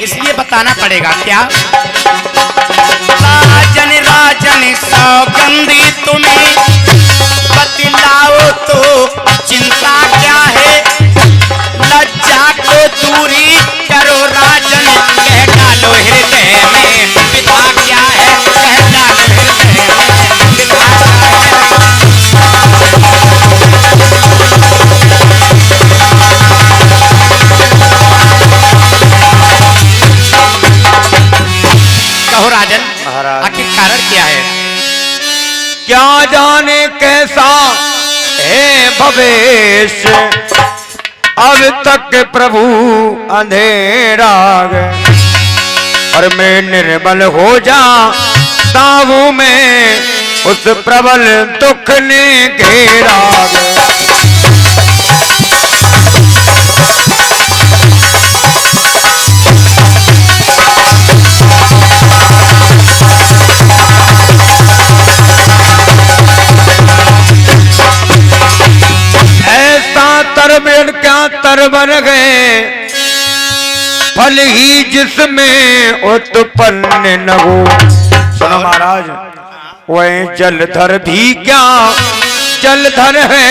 इसलिए बताना पड़ेगा। क्या? राजन राजन सौगंधी तुम्हें बतलाओ तो चिंता क्या है, लज्जा को दूरी करो राजन, कह डालो हृदय में पिता क्या है, कह डालो हृदय में पिता क्या है। कहो राजन, आखिर कारण क्या है? क्या जाने कैसा है भवेश, अब तक प्रभु अंधेरा गए, और मैं निर्बल हो जा ताऊ में उस प्रबल दुख ने घेरा गए। तरबेड़ क्या तरबर गए, फल ही जिसमें उत्पन्न न हो। सुनो महाराज, वह जलधर भी क्या जलधर है,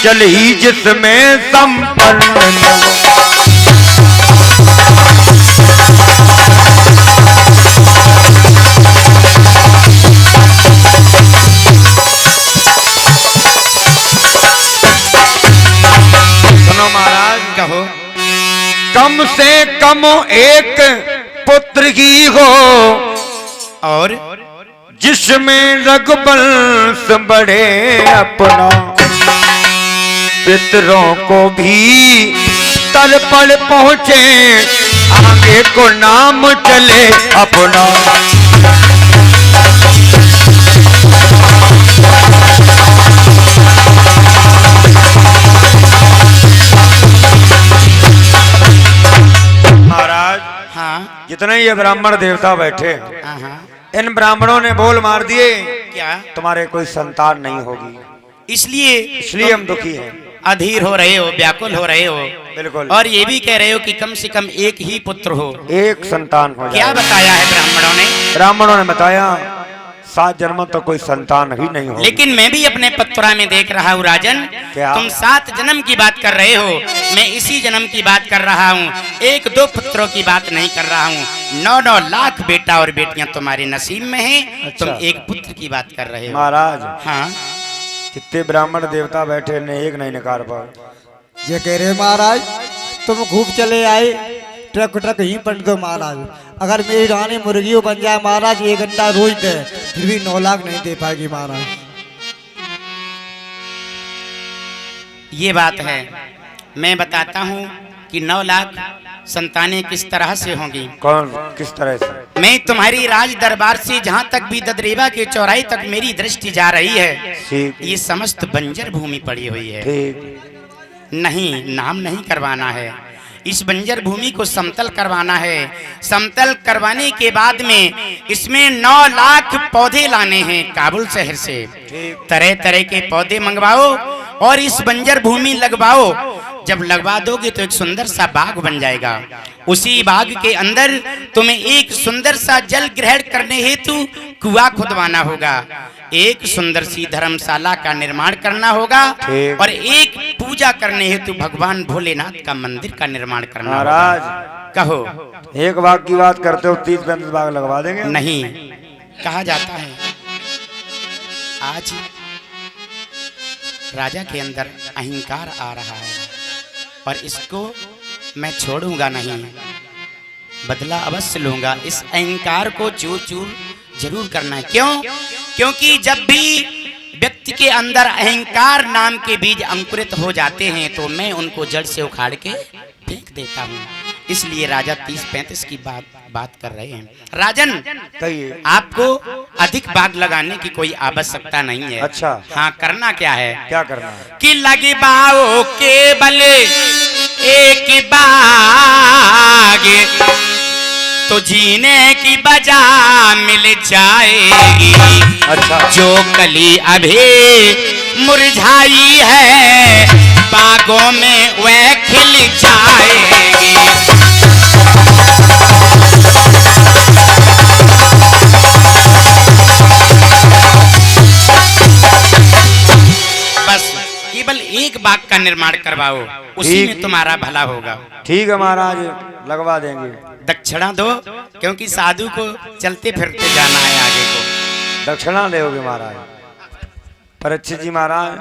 जल ही जिसमें संपन्न न हो। महाराज कहो। कम से कम एक पुत्र ही हो, और जिसमें रघुवंश बढ़े अपना, पितरों को भी तलपड़ पहुंचे, आगे को नाम चले अपना। महाराज, हाँ, जितने ये ब्राह्मण देवता बैठे, हाँ, इन ब्राह्मणों ने बोल मार दिए क्या? तुम्हारे कोई संतान नहीं होगी, इसलिए हम दुखी हैं, अधीर हो रहे हो, व्याकुल हो रहे हो। बिल्कुल। और ये भी कह रहे हो कि कम से कम एक ही पुत्र हो, एक संतान हो जाए। क्या बताया है ब्राह्मणों ने? ब्राह्मणों ने बताया 7 जन्म तो कोई संतान ही नहीं होगी। लेकिन मैं भी अपने पत्रा में देख रहा हूँ राजन, क्या? तुम 7 जन्म की बात कर रहे हो, मैं इसी जन्म की बात कर रहा हूँ, 1-2 पुत्रों की बात नहीं कर रहा हूँ। 9-9 लाख बेटा और बेटियां तुम्हारे नसीब में हैं। अच्छा। तुम एक पुत्र की बात कर रहे हो। महाराज, हाँ, जितने ब्राह्मण देवता बैठे ने एक नहीं निकाल पाए। ये कह रहे महाराज, तुम खूब चले आए, ट्रक ट्रक ही पलट दो महाराज। अगर मेरी रानी मुर्गियों बन जाए महाराज, 1 घंटा रोज दे, फिर भी 9 लाख नहीं दे पाएगी महाराज। ये बात है। मैं बताता हूँ कि 9 लाख संतानें किस तरह से होंगी। कौन, किस तरह से? मैं तुम्हारी राज दरबार से जहाँ तक भी ददरेवा के चौराहे तक मेरी दृष्टि जा रही है, ठीक, ये समस्त बंजर भूमि पड़ी हुई है। ठीक। नहीं, नाम नहीं करवाना है, इस बंजर भूमि को समतल करवाना है। समतल करवाने के बाद में इसमें 9 लाख पौधे लाने हैं काबुल शहर से। तरह तरह के पौधे मंगवाओ और इस बंजर भूमि लगवाओ। जब लगवा दोगे तो एक सुंदर सा बाग बन जाएगा। उसी बाग के अंदर तुम्हें एक सुंदर सा जल ग्रहण करने हेतु कुआं खुदवाना होगा, एक सुंदर सी धर्मशाला का निर्माण करना होगा और एक पूजा करने हेतु भगवान भोलेनाथ का मंदिर का निर्माण करना महाराज, होगा। कहो। एक बाग की बात करते हो, 30-35 बाग लगवा देंगे? नहीं, कहा जाता है आज राजा के अंदर अहंकार आ रहा है और इसको मैं छोड़ूंगा नहीं, बदला अवश्य लूंगा। इस अहंकार को चूर चूर जरूर करना है। क्यों? क्योंकि जब भी व्यक्ति के अंदर अहंकार नाम के बीज अंकुरित हो जाते हैं तो मैं उनको जड़ से उखाड़ के फेंक देता हूँ। इसलिए राजा 30-35 की बात कर रहे हैं। राजन, आपको अधिक बाग लगाने की कोई आवश्यकता नहीं है। अच्छा। हाँ, करना क्या है? क्या करना है? कि लगवाओ केवल एक बाग तो जीने की वजह मिल जाएगी। अच्छा। जो कली अभी मुरझाई है बागों में वह खिल जाएगी। का निर्माण करवाओ, उसी ठीक। में तुम्हारा भला होगा। ठीक है महाराज, लगवा देंगे। दक्षिणा दो, क्योंकि साधु को चलते फिरते जाना है आगे को। दक्षिणा दोगे महाराज? परीक्षित जी महाराज